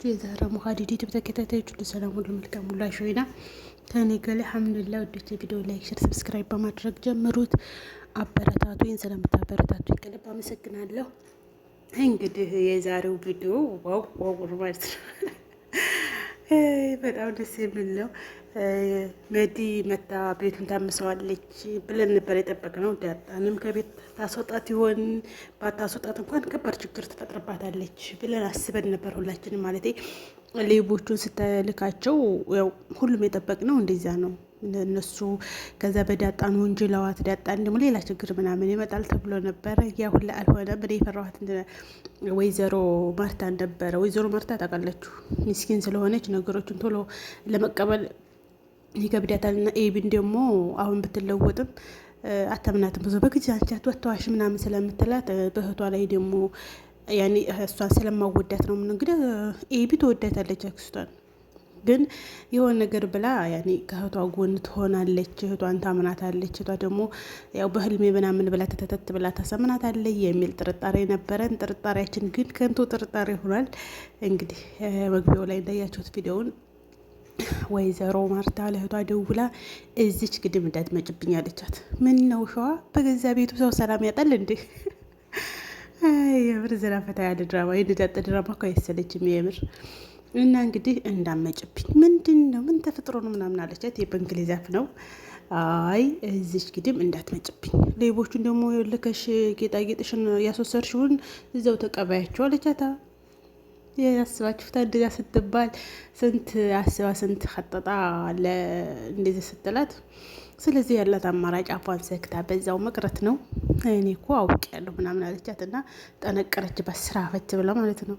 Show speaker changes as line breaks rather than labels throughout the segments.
የተከበራችሁ የዛህራ ሙሀዲድ ዩቲዩብ ተከታታዮች ሁሉ ሰላም ሁሉ መልካም ሁሉ አሸይና ከኔ ጋር አልሐምዱሊላህ። ወዶች ቪዲዮ ላይክ፣ ሼር፣ ሰብስክራይብ በማድረግ ጀምሩት። አበረታቱኝ። ስለምታበረታቱኝ ከልብ አመሰግናለሁ። እንግዲህ የዛሬው ቪዲዮ ዋው ማለት ነው በጣም ደስ የሚል ነው። መዲ መታ ቤቱን ታምሰዋለች ብለን ነበር የጠበቅነው። ዳጣንም ከቤት ታስወጣት ይሆን? ባታስወጣት እንኳን ከባድ ችግር ትፈጥርባታለች ብለን አስበን ነበር ሁላችንም። ማለት ሌቦቹን ስትልካቸው ያው ሁሉም የጠበቅነው እንደዛ ነው። እነሱ ከዛ በዳጣን ወንጅለዋት ዳጣን ደግሞ ሌላ ችግር ምናምን ይመጣል ተብሎ ነበረ። ያ ሁላ አልሆነም። እኔ የፈራኋት ወይዘሮ ማርታን ነበረ። ወይዘሮ ማርታ ታውቃላችሁ ሚስኪን ስለሆነች ነገሮችን ቶሎ ለመቀበል ይከብዳታል። እና ኤቢን ደግሞ አሁን ብትለወጥም አታምናትም ብዙ በጊዜ አንቺ አትዋሽ ምናምን ስለምትላት በእህቷ ላይ ደግሞ ያኔ እሷን ስለማወዳት ነው። እንግዲህ ኤቢ ትወዳታለች አክስቷን፣ ግን የሆነ ነገር ብላ ያኔ ከእህቷ ጎን ትሆናለች። እህቷን ታምናታለች። እህቷ ደግሞ ያው በህልሜ ምናምን ብላ ተተተት ብላ ታሰምናታለች የሚል ጥርጣሬ ነበረን። ጥርጣሬያችን ግን ከንቱ ጥርጣሬ ሆኗል። እንግዲህ መግቢያው ላይ እንዳያችሁት ቪዲዮውን ወይዘሮ ማርታ ለእህቷ ደውላ እዚች ግድም እንዳትመጭብኝ አለቻት። ምን ነው ሸዋ በገዛ ቤቱ ሰው ሰላም ያጣል እንዴ? የምር ዝራፈታ ያለ ድራማ የንዳጥ ድራማ እኮ አይሰለችም የምር። እና እንግዲህ እንዳመጭብኝ ምንድን ነው ምን ተፈጥሮ ነው ምናምን አለቻት። በእንግሊዝ አፍ ነው። አይ እዚች ግድም እንዳትመጭብኝ፣ ሌቦቹን ደግሞ ልከሽ ጌጣጌጥሽን ያስወሰርሽውን እዛው ተቀባያቸው አለቻታ። ያስባችሁታ እንደዛ ስትባል ስንት አስባ ስንት ከጠጣ እንደዚህ ስትላት፣ ስለዚህ ያላት አማራጭ አፏን ዘግታ በዛው መቅረት ነው። እኔ እኮ አውቅ ያለሁ ምናምን አለቻት እና ጠነቀረችባት ስራ ፈት ብላ ማለት ነው።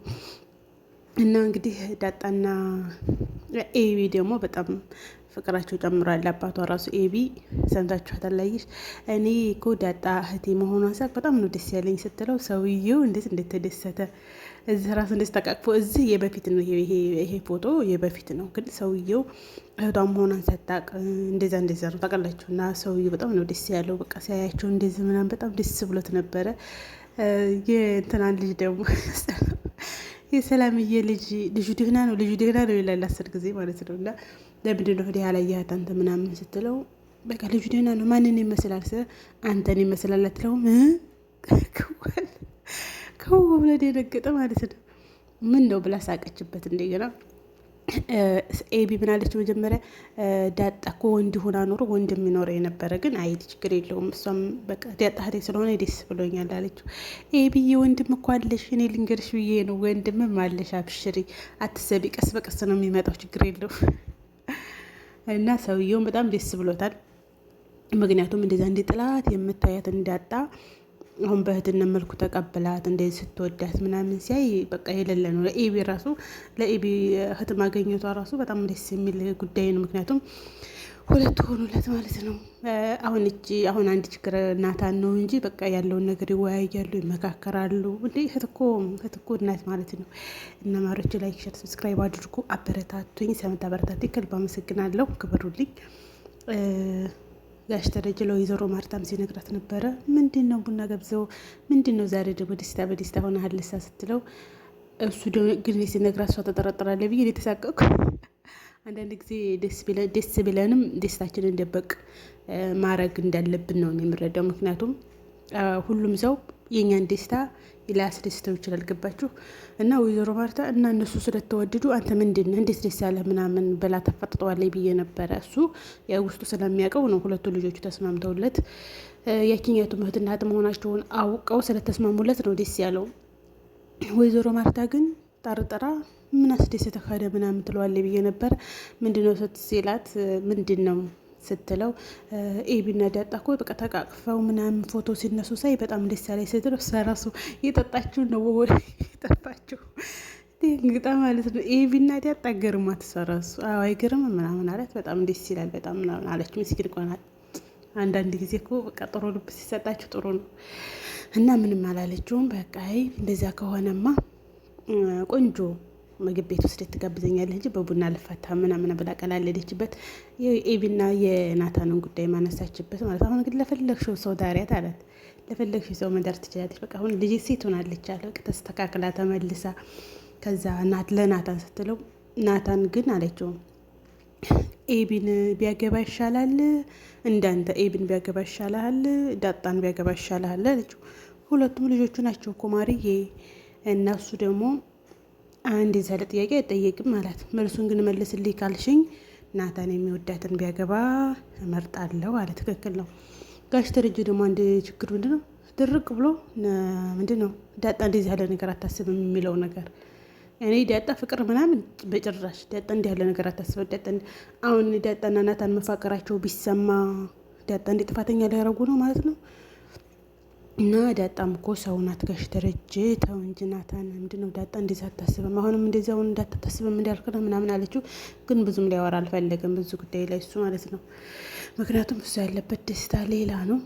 እና እንግዲህ ዳጣና ኤቢ ደግሞ በጣም ፍቅራቸው ጨምሯል። አባቷ ራሱ ኤቢ ሰምታችኋታል። ላይሽ እኔ እኮ ዳጣ እህቴ መሆኗን ሳቅ በጣም ነው ደስ ያለኝ ስትለው ሰውዬው እንዴት እንደተደሰተ እዚህ ራሱ እንደዚህ ተቃቅፎ እዚህ የበፊት ነው ይሄ ፎቶ የበፊት ነው፣ ግን ሰውዬው እህቷ መሆኗን ሳታቅ እንደዛ ነው ታውቃላችሁ። እና ሰውዬው በጣም ነው ደስ ያለው። በቃ ሲያያቸው እንደዚህ ምናምን በጣም ደስ ብሎት ነበረ። የእንትናን ልጅ ደግሞ የሰላምዬ ልጁ ድህና ነው ይላል 10 ጊዜ ማለት ነው። እና ለምንድን ነው ወዲህ ያላየሃት አንተ ምናምን ስትለው በቃ ልጁ ድህና ነው ማንን ይመስላል አንተን ይመስላል አትለውም ከው ብለ ደነገጠ ማለት ነው። ምን ነው ብላ ሳቀችበት። እንደገና ኤቢ ምናለች መጀመሪያ ዳጣ እኮ ወንድ ሆና ኖሮ ወንድ የሚኖረው የነበረ ግን አይድ ችግር የለውም እሷም በቃ ዳጣ እህቴ ስለሆነ ደስ ብሎኛል አለችው። ኤቢዬ ወንድም እኮ አለሽ፣ እኔ ልንገርሽ ብዬ ነው፣ ወንድምም አለሽ፣ አብሽሪ፣ አትሰቢ፣ ቀስ በቀስ ነው የሚመጣው፣ ችግር የለውም። እና ሰውየውን በጣም ደስ ብሎታል። ምክንያቱም እንደዛ እንደ ጥላት የምታያት እንዳጣ አሁን በእህትነት መልኩ ተቀብላት እንደዚህ ስትወዳት ምናምን ሲያይ በቃ የሌለ ነው። ለኤቢ ራሱ ለኤቢ እህት ማገኘቷ ራሱ በጣም ደስ የሚል ጉዳይ ነው። ምክንያቱም ሁለቱ ሆኑለት ማለት ነው። አሁን አንድ ችግር ናታን ነው እንጂ በቃ ያለውን ነገር ይወያያሉ፣ ይመካከራሉ። እንዴ እህት እኮ እናት ማለት ነው። እና ማሮች ላይክ፣ ሼር፣ ሰብስክራይብ አድርጉ፣ አበረታቱኝ። ስለምታበረታቱኝ ከልብ አመሰግናለሁ። ክበሩልኝ። ጋሽ ደረጀ ለወይዘሮ ማርታም ሲነግራት ነበረ። ምንድን ነው ቡና ገብዘው ምንድን ነው ዛሬ ደግሞ በደስታ ሆነ ሀልሳ ስትለው፣ እሱ ግን ሲነግራት እሷ ተጠረጠራለ ብዬ የተሳቀቁ። አንዳንድ ጊዜ ደስ ቢለንም ደስታችንን ደበቅ ማድረግ እንዳለብን ነው የምረዳው። ምክንያቱም ሁሉም ሰው የኛን ደስታ ሊያስደስተው ይችላል። ገባችሁ? እና ወይዘሮ ማርታ እና እነሱ ስለተወደዱ አንተ ምንድን እንዴት ደስ ያለ ምናምን ብላ ተፈጥጠዋለች ብዬ ነበረ። እሱ ያው ውስጡ ስለሚያውቀው ነው። ሁለቱ ልጆቹ ተስማምተውለት ያቺኛቱ እህትና እህት መሆናቸውን አውቀው ስለተስማሙለት ነው ደስ ያለው። ወይዘሮ ማርታ ግን ጠርጥራ ምን አስደሰተ ካደ ምናምን ትለዋለች ብዬ ነበር። ምንድነው ስትሲላት ምንድነው ስትለው ኤቢና ዳጣ እኮ በቃ ተቃቅፈው ምናምን ፎቶ ሲነሱ ሳይ በጣም ደስ ያለኝ ስትለው ሰራሱ የጠጣችሁ ነው የጠጣችሁ ግጣ ማለት ነው። ኤቢና ዳጣ ገርማት ሰራሱ አይገርም ምናምን አላት። በጣም ደስ ይላል በጣም ምናምን አለች። ምስኪን ቆናል። አንዳንድ ጊዜ እኮ በቃ ጥሩ ልብ ሲሰጣችሁ ጥሩ ነው። እና ምንም አላለችውም። በቃ እንደዚያ ከሆነማ ቆንጆ ምግብ ቤት ውስጥ ትጋብዘኛለህ እንጂ በቡና ልፈታ ምናምን ብላ ቀላለደችበት። የኤቢና የናታንን ጉዳይ ማነሳችበት ማለት። አሁን ግን ለፈለግሽው ሰው ዳሪያት አላት። ለፈለግሽው ሰው መዳር ትችላለች። በቃ አሁን ልጅ ሴት ሆናለች አለ። ተስተካክላ ተመልሳ ከዛ ለናታን ስትለው ናታን ግን አለችው ኤቢን ቢያገባ ይሻላል እንዳንተ ኤቢን ቢያገባ ይሻላል ዳጣን ቢያገባ ይሻላል አለችው። ሁለቱም ልጆቹ ናቸው እኮ ማርዬ። እና እሱ ደግሞ አንድ የዛለ ጥያቄ አይጠየቅም ማለት መልሱን ግን መልስልኝ ካልሽኝ ናታን የሚወዳትን ቢያገባ እመርጣለሁ አለ። ትክክል ነው። ጋሽ ደረጀ ደግሞ አንድ ችግር ምንድን ነው ድርቅ ብሎ ምንድን ነው ዳጣ እንደዚህ ያለ ነገር አታስብም የሚለው ነገር እኔ ዳጣ ፍቅር ምናምን በጭራሽ ዳጣ እንዲህ ያለ ነገር አታስበው። ዳጣ አሁን ዳጣና ናታን መፋቀራቸው ቢሰማ ዳጣ እንደ ጥፋተኛ ሊያደርጉ ነው ማለት ነው። እና ዳጣም እኮ ሰው ናት ጋሽ ደረጀ ተው እንጂ ናታን ምንድነው ዳጣ እንደዚህ አታስብም፣ አሁንም እንደዚህ አሁን እንዳታስብም እንዳልክ ነው ምናምን አለችው። ግን ብዙም ሊያወራ አልፈለገም ብዙ ጉዳይ ላይ እሱ ማለት ነው። ምክንያቱም እሱ ያለበት ደስታ ሌላ ነው።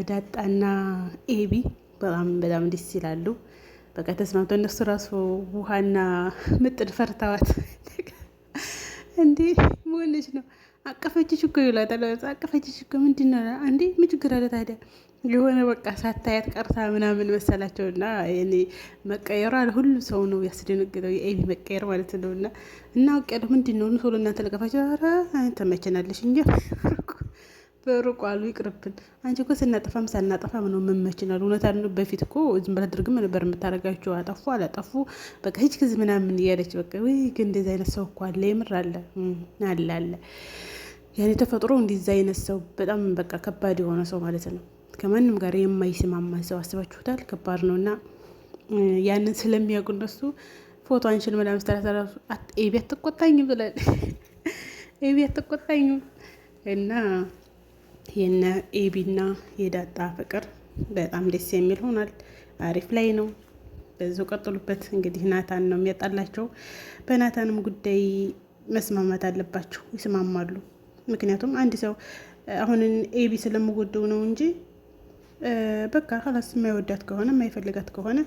ዳጣና ኤቢ በጣም በጣም ደስ ይላሉ። በቃ ተስማምቶ እነሱ ራሱ ውሃና ምጥን ፈርተዋት እንዴ መሆንሽ ነው አቀፈችሽ እኮ ይላታል። አቀፈችሽ እኮ ምንድን ነው እንዴ ምን ችግር አለ ታዲያ? የሆነ በቃ ሳታያት ቀርታ ምናምን መሰላቸውና እኔ መቀየሯ ሁሉ ሰው ነው ያስደነግጠው የኤቢ መቀየር ማለት ነው። እና አውቄያለሁ ምንድን ነው ቶሎ እናንተ ለቀፋቸው ኧረ ተመቸናለሽ እንጂ በሩቁ አሉ ይቅርብን። አንቺ እኮ ስናጠፋም ሳናጠፋም ነው መመችናል። እውነት አለ በፊት እኮ ዝም ብላ ድርግም ነበር የምታደርጋቸው። አጠፉ አላጠፉ በቃ ሂጅ ክዝ ምናምን እያለች በቃ ወይ ግን እንደዚህ አይነት ሰው እኮ አለ፣ የምር አለ አለ ያኔ ተፈጥሮ እንደዚህ አይነት ሰው በጣም በቃ ከባድ የሆነ ሰው ማለት ነው። ከማንም ጋር የማይስማማ ሰው አስባችሁታል? ከባድ ነው። እና ያንን ስለሚያውቁ እነሱ ፎቶ አንሽን ምናምን ስተራሰራሱ ኤቢ አትቆጣኝም ብላል ኤቢ አትቆጣኝም እና የነ ኤቢና የዳጣ ፍቅር በጣም ደስ የሚል ሆኗል። አሪፍ ላይ ነው። በዚሁ ቀጥሉበት። እንግዲህ ናታን ነው የሚያጣላቸው። በናታንም ጉዳይ መስማማት አለባቸው። ይስማማሉ። ምክንያቱም አንድ ሰው አሁን ኤቢ ስለምወደው ነው እንጂ በቃ ሀላስ የማይወዳት ከሆነ የማይፈልጋት ከሆነ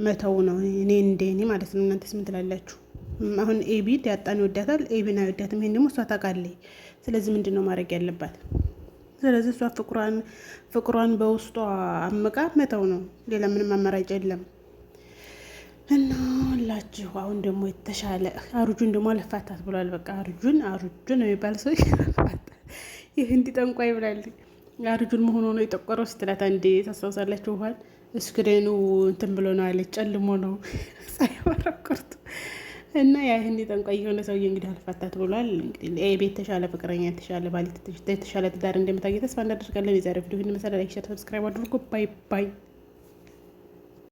መተው ነው። እኔ እንደኔ ማለት ነው። እናንተስ ምን ትላላችሁ? አሁን ኤቢ ዳጣን ይወዳታል፣ ኤቢን አይወዳትም። ይሄን ደግሞ እሷ ታውቃለች። ስለዚህ ምንድን ነው ማድረግ ያለባት? ስለዚህ እሷ ፍቅሯን በውስጧ አምቃ መተው ነው። ሌላ ምንም አማራጭ የለም። እና ላችሁ አሁን ደግሞ የተሻለ አርጁን ደግሞ አለፋታት ብሏል። በቃ አርጁን የሚባል ሰው ይህ እንዲህ ጠንቋይ ብላል። አርጁን መሆኑ ነው የጠቆረው ስትላት አንዴ ታስታውሳላችሁ። ውሃን እስክሬኑ እንትን ብሎ ነው አለች፣ ጨልሞ ነው ሳይወረቁርቱ እና ይህን ጠንቋይ የሆነ ሰውዬ እንግዲህ አልፋታት ብሏል። እንግዲህ ቤት የተሻለ ፍቅረኛ፣ የተሻለ ባል፣ የተሻለ ትዳር እንደምታገኝ ተስፋ እናደርጋለን። የዛሬ ቪዲዮ ይህን መሰለኝ። ላይክ፣ ሼር፣ ሰብስክራይብ አድርጉ። ባይ ባይ።